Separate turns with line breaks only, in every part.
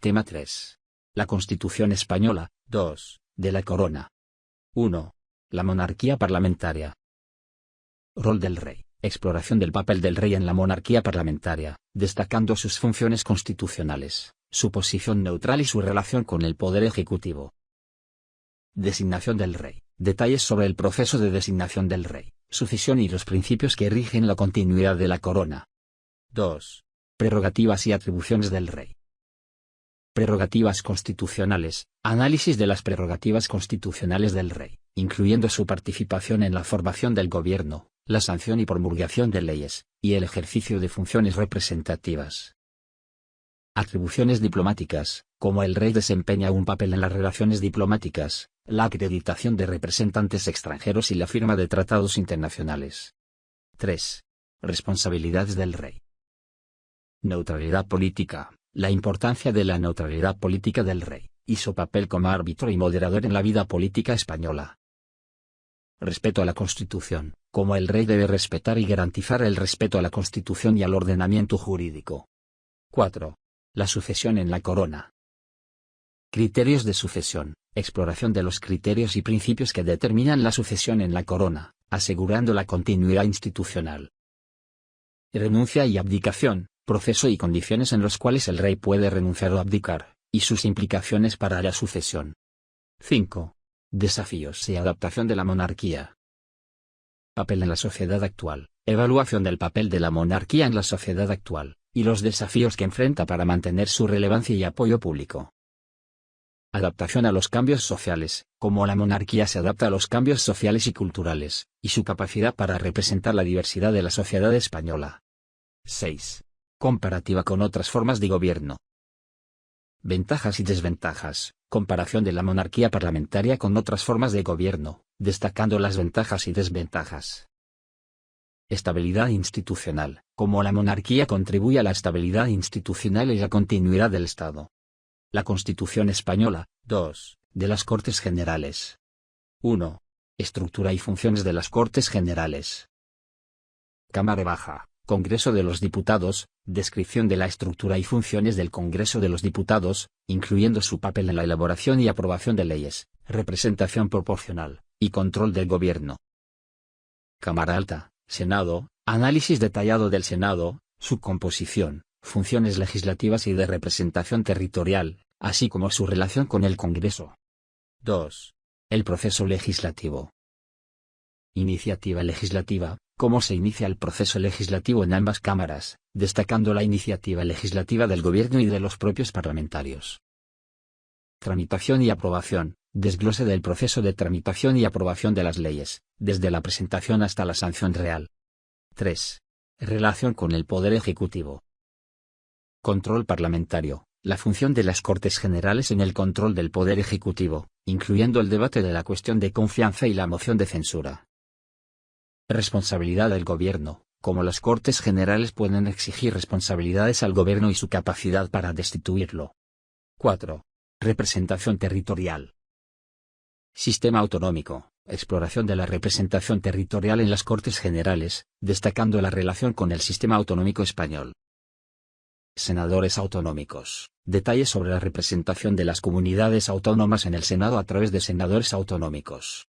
Tema 3. La Constitución Española. 2. De la Corona. 1. La monarquía parlamentaria. Rol del rey. Exploración del papel del rey en la monarquía parlamentaria, destacando sus funciones constitucionales, su posición neutral y su relación con el poder ejecutivo. Designación del rey. Detalles sobre el proceso de designación del rey, sucesión y los principios que rigen la continuidad de la corona. 2. Prerrogativas y atribuciones del rey. Prerrogativas constitucionales. Análisis de las prerrogativas constitucionales del rey, incluyendo su participación en la formación del gobierno, la sanción y promulgación de leyes, y el ejercicio de funciones representativas. Atribuciones diplomáticas. Como el rey desempeña un papel en las relaciones diplomáticas, la acreditación de representantes extranjeros y la firma de tratados internacionales. 3. Responsabilidades del rey. Neutralidad política. La importancia de la neutralidad política del rey, y su papel como árbitro y moderador en la vida política española. Respeto a la Constitución. Como el rey debe respetar y garantizar el respeto a la Constitución y al ordenamiento jurídico. 4. La sucesión en la corona. Criterios de sucesión. Exploración de los criterios y principios que determinan la sucesión en la corona, asegurando la continuidad institucional. Renuncia y abdicación. Proceso y condiciones en los cuales el rey puede renunciar o abdicar, y sus implicaciones para la sucesión. 5. Desafíos y adaptación de la monarquía. Papel en la sociedad actual. Evaluación del papel de la monarquía en la sociedad actual, y los desafíos que enfrenta para mantener su relevancia y apoyo público. Adaptación a los cambios sociales. Cómo la monarquía se adapta a los cambios sociales y culturales, y su capacidad para representar la diversidad de la sociedad española. 6. Comparativa con otras formas de gobierno. Ventajas y desventajas. Comparación de la monarquía parlamentaria con otras formas de gobierno, destacando las ventajas y desventajas. Estabilidad institucional. Cómo la monarquía contribuye a la estabilidad institucional y la continuidad del Estado. La Constitución Española. 2. De las Cortes Generales. 1. Estructura y funciones de las Cortes Generales. Cámara Baja. Congreso de los Diputados. Descripción de la estructura y funciones del Congreso de los Diputados, incluyendo su papel en la elaboración y aprobación de leyes, representación proporcional, y control del gobierno. Cámara Alta. Senado. Análisis detallado del Senado, su composición, funciones legislativas y de representación territorial, así como su relación con el Congreso. 2. El proceso legislativo. Iniciativa legislativa. Cómo se inicia el proceso legislativo en ambas cámaras, destacando la iniciativa legislativa del gobierno y de los propios parlamentarios. Tramitación y aprobación. Desglose del proceso de tramitación y aprobación de las leyes, desde la presentación hasta la sanción real. 3. Relación con el Poder Ejecutivo. Control parlamentario. La función de las Cortes Generales en el control del Poder Ejecutivo, incluyendo el debate de la cuestión de confianza y la moción de censura. Responsabilidad del gobierno. Cómo las Cortes Generales pueden exigir responsabilidades al gobierno y su capacidad para destituirlo. 4. Representación territorial. Sistema autonómico. Exploración de la representación territorial en las Cortes Generales, destacando la relación con el sistema autonómico español. Senadores autonómicos. Detalles sobre la representación de las comunidades autónomas en el Senado a través de senadores autonómicos.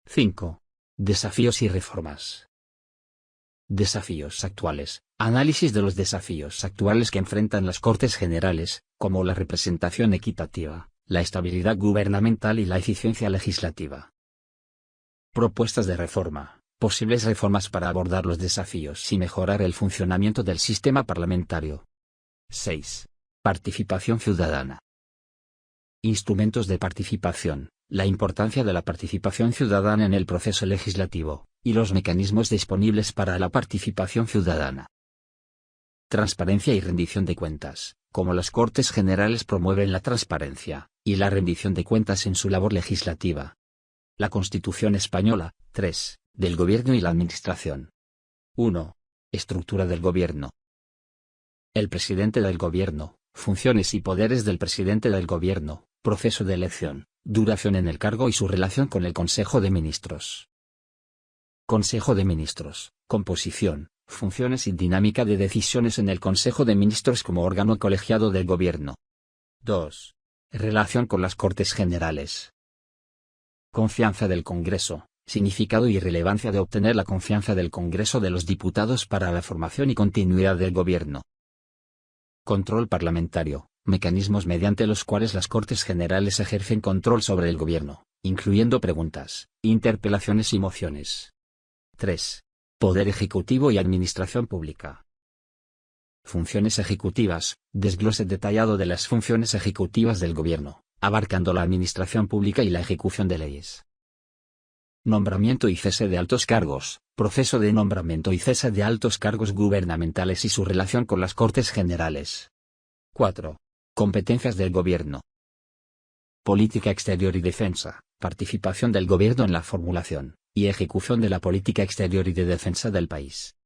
5. Desafíos y reformas. Desafíos actuales. Análisis de los desafíos actuales que enfrentan las Cortes Generales, como la representación equitativa, la estabilidad gubernamental y la eficiencia legislativa. Propuestas de reforma. Posibles reformas para abordar los desafíos y mejorar el funcionamiento del sistema parlamentario. 6. Participación ciudadana. Instrumentos de participación. La importancia de la participación ciudadana en el proceso legislativo, y los mecanismos disponibles para la participación ciudadana. Transparencia y rendición de cuentas. Cómo las Cortes Generales promueven la transparencia y la rendición de cuentas en su labor legislativa. La Constitución Española. 3. Del Gobierno y la Administración. 1. Estructura del Gobierno. El presidente del Gobierno. Funciones y poderes del presidente del Gobierno. Proceso de elección, duración en el cargo y su relación con el Consejo de Ministros. Consejo de Ministros. Composición, funciones y dinámica de decisiones en el Consejo de Ministros como órgano colegiado del Gobierno. 2. Relación con las Cortes Generales. Confianza del Congreso. Significado y relevancia de obtener la confianza del Congreso de los Diputados para la formación y continuidad del gobierno. Control parlamentario. Mecanismos mediante los cuales las Cortes Generales ejercen control sobre el gobierno, incluyendo preguntas, interpelaciones y mociones. 3. Poder ejecutivo y administración pública. Funciones ejecutivas. Desglose detallado de las funciones ejecutivas del gobierno, abarcando la administración pública y la ejecución de leyes. Nombramiento y cese de altos cargos. Proceso de nombramiento y cese de altos cargos gubernamentales y su relación con las Cortes Generales. 4. Competencias del gobierno. Política exterior y defensa. Participación del gobierno en la formulación y ejecución de la política exterior y de defensa del país.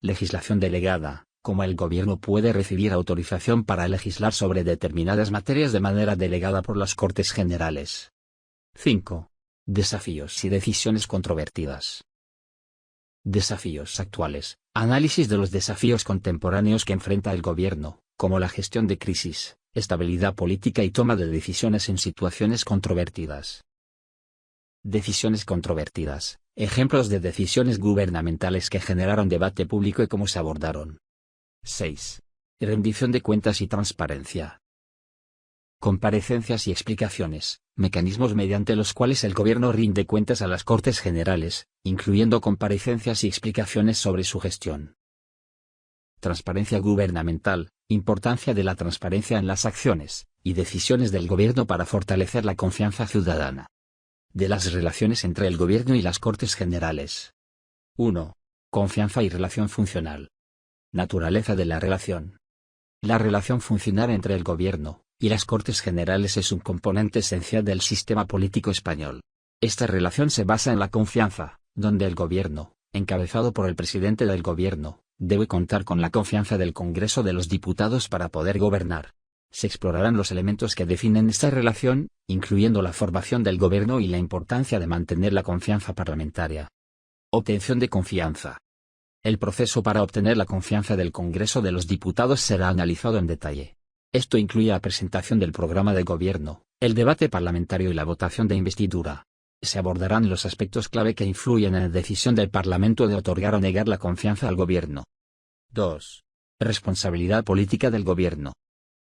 Legislación delegada. Cómo el gobierno puede recibir autorización para legislar sobre determinadas materias de manera delegada por las Cortes Generales. 5. Desafíos y decisiones controvertidas. Desafíos actuales. Análisis de los desafíos contemporáneos que enfrenta el gobierno, como la gestión de crisis, estabilidad política y toma de decisiones en situaciones controvertidas. Decisiones controvertidas. Ejemplos de decisiones gubernamentales que generaron debate público y cómo se abordaron. 6. Rendición de cuentas y transparencia. Comparecencias y explicaciones. Mecanismos mediante los cuales el gobierno rinde cuentas a las Cortes Generales, incluyendo comparecencias y explicaciones sobre su gestión. Transparencia gubernamental. Importancia de la transparencia en las acciones y decisiones del gobierno para fortalecer la confianza ciudadana. De las relaciones entre el gobierno y las Cortes Generales. 1. Confianza y relación funcional. Naturaleza de la relación. La relación funcional entre el gobierno y las Cortes Generales es un componente esencial del sistema político español. Esta relación se basa en la confianza, donde el gobierno, encabezado por el presidente del gobierno, debe contar con la confianza del Congreso de los Diputados para poder gobernar. Se explorarán los elementos que definen esta relación, incluyendo la formación del gobierno y la importancia de mantener la confianza parlamentaria. Obtención de confianza. El proceso para obtener la confianza del Congreso de los Diputados será analizado en detalle. Esto incluye la presentación del programa de gobierno, el debate parlamentario y la votación de investidura. Se abordarán los aspectos clave que influyen en la decisión del Parlamento de otorgar o negar la confianza al gobierno. 2. Responsabilidad política del gobierno.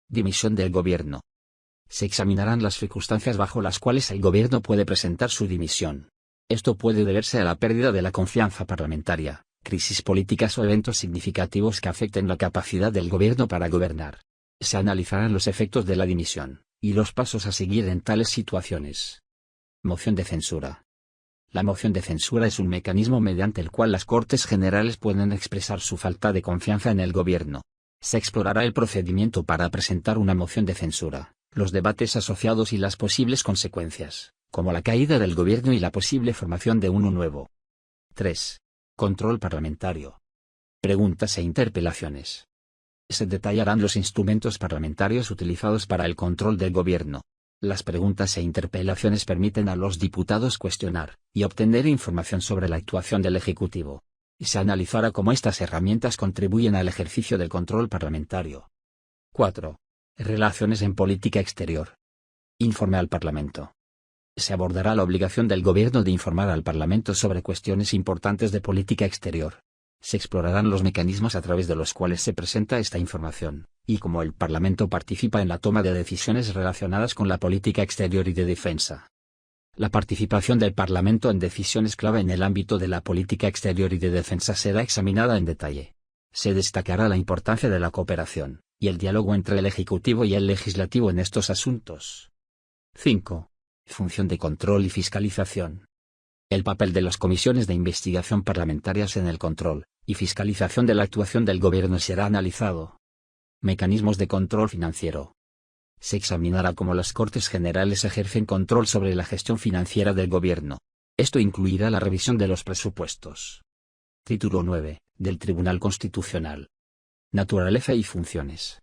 Dimisión del gobierno. Se examinarán las circunstancias bajo las cuales el gobierno puede presentar su dimisión. Esto puede deberse a la pérdida de la confianza parlamentaria, crisis políticas o eventos significativos que afecten la capacidad del gobierno para gobernar. Se analizarán los efectos de la dimisión y los pasos a seguir en tales situaciones. Moción de censura. La moción de censura es un mecanismo mediante el cual las Cortes Generales pueden expresar su falta de confianza en el gobierno. Se explorará el procedimiento para presentar una moción de censura, los debates asociados y las posibles consecuencias, como la caída del gobierno y la posible formación de uno nuevo. 3. Control parlamentario. Preguntas e interpelaciones. Se detallarán los instrumentos parlamentarios utilizados para el control del gobierno. Las preguntas e interpelaciones permiten a los diputados cuestionar y obtener información sobre la actuación del Ejecutivo. Se analizará cómo estas herramientas contribuyen al ejercicio del control parlamentario. 4. Relaciones en política exterior. Informe al Parlamento. Se abordará la obligación del gobierno de informar al Parlamento sobre cuestiones importantes de política exterior. Se explorarán los mecanismos a través de los cuales se presenta esta información, y cómo el Parlamento participa en la toma de decisiones relacionadas con la política exterior y de defensa. La participación del Parlamento en decisiones clave en el ámbito de la política exterior y de defensa será examinada en detalle. Se destacará la importancia de la cooperación y el diálogo entre el Ejecutivo y el Legislativo en estos asuntos. 5. Función de control y fiscalización. El papel de las comisiones de investigación parlamentarias en el control y fiscalización de la actuación del gobierno será analizado. Mecanismos de control financiero. Se examinará cómo las Cortes Generales ejercen control sobre la gestión financiera del gobierno. Esto incluirá la revisión de los presupuestos. Título 9, del Tribunal Constitucional. Naturaleza y funciones.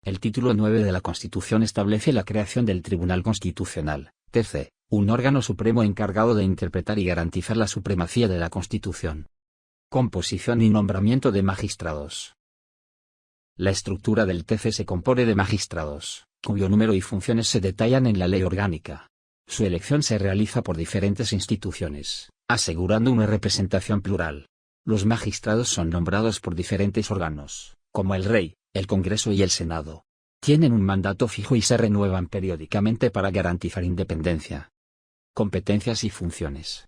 El título 9 de la Constitución establece la creación del Tribunal Constitucional, TC, un órgano supremo encargado de interpretar y garantizar la supremacía de la Constitución. Composición y nombramiento de magistrados. La estructura del TC se compone de magistrados, cuyo número y funciones se detallan en la ley orgánica. Su elección se realiza por diferentes instituciones, asegurando una representación plural. Los magistrados son nombrados por diferentes órganos, como el Rey, el Congreso y el Senado. Tienen un mandato fijo y se renuevan periódicamente para garantizar independencia. Competencias y funciones.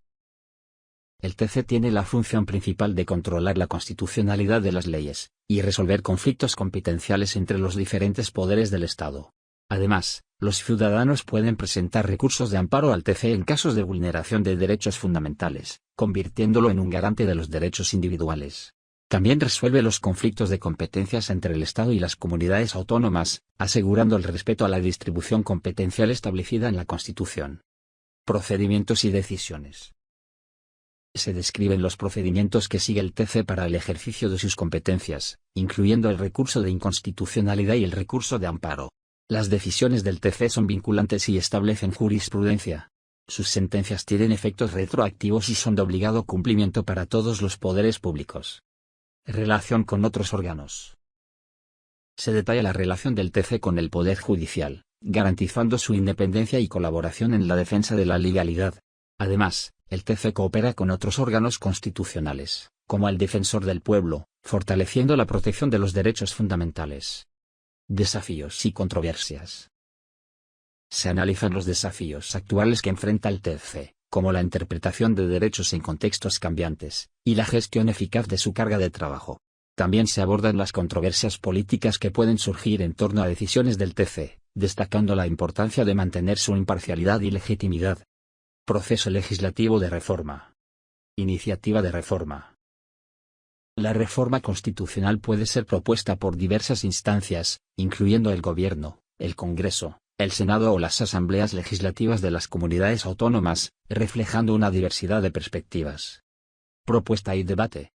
El TC tiene la función principal de controlar la constitucionalidad de las leyes, y resolver conflictos competenciales entre los diferentes poderes del Estado. Además, los ciudadanos pueden presentar recursos de amparo al TC en casos de vulneración de derechos fundamentales, convirtiéndolo en un garante de los derechos individuales. También resuelve los conflictos de competencias entre el Estado y las comunidades autónomas, asegurando el respeto a la distribución competencial establecida en la Constitución. Procedimientos y decisiones. Se describen los procedimientos que sigue el TC para el ejercicio de sus competencias, incluyendo el recurso de inconstitucionalidad y el recurso de amparo. Las decisiones del TC son vinculantes y establecen jurisprudencia. Sus sentencias tienen efectos retroactivos y son de obligado cumplimiento para todos los poderes públicos. Relación con otros órganos. Se detalla la relación del TC con el Poder Judicial, garantizando su independencia y colaboración en la defensa de la legalidad. Además, el TC coopera con otros órganos constitucionales, como el Defensor del Pueblo, fortaleciendo la protección de los derechos fundamentales. Desafíos y controversias. Se analizan los desafíos actuales que enfrenta el TC, como la interpretación de derechos en contextos cambiantes, y la gestión eficaz de su carga de trabajo. También se abordan las controversias políticas que pueden surgir en torno a decisiones del TC, destacando la importancia de mantener su imparcialidad y legitimidad. Proceso legislativo de reforma. Iniciativa de reforma. La reforma constitucional puede ser propuesta por diversas instancias, incluyendo el Gobierno, el Congreso, el Senado o las asambleas legislativas de las comunidades autónomas, reflejando una diversidad de perspectivas. Propuesta y debate.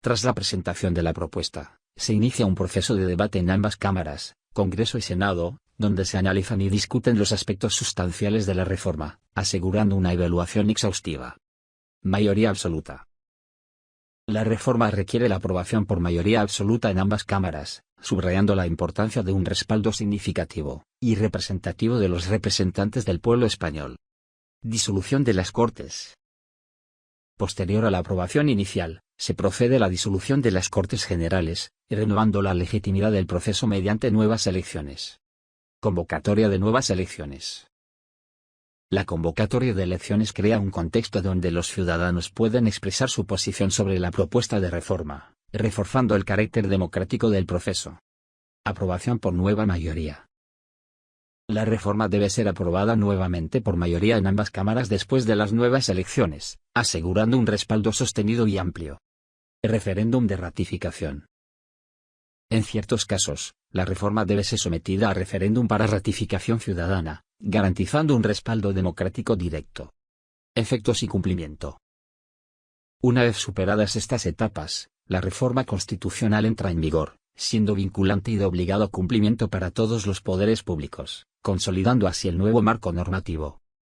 Tras la presentación de la propuesta, se inicia un proceso de debate en ambas cámaras, Congreso y Senado, donde se analizan y discuten los aspectos sustanciales de la reforma, asegurando una evaluación exhaustiva. Mayoría absoluta. La reforma requiere la aprobación por mayoría absoluta en ambas cámaras, subrayando la importancia de un respaldo significativo y representativo de los representantes del pueblo español. Disolución de las Cortes. Posterior a la aprobación inicial, se procede a la disolución de las Cortes Generales, renovando la legitimidad del proceso mediante nuevas elecciones. Convocatoria de nuevas elecciones. La convocatoria de elecciones crea un contexto donde los ciudadanos pueden expresar su posición sobre la propuesta de reforma, reforzando el carácter democrático del proceso. Aprobación por nueva mayoría. La reforma debe ser aprobada nuevamente por mayoría en ambas cámaras después de las nuevas elecciones, asegurando un respaldo sostenido y amplio. Referéndum de ratificación. En ciertos casos, la reforma debe ser sometida a referéndum para ratificación ciudadana, garantizando un respaldo democrático directo. Efectos y cumplimiento. Una vez superadas estas etapas, la reforma constitucional entra en vigor, siendo vinculante y de obligado cumplimiento para todos los poderes públicos, consolidando así el nuevo marco normativo.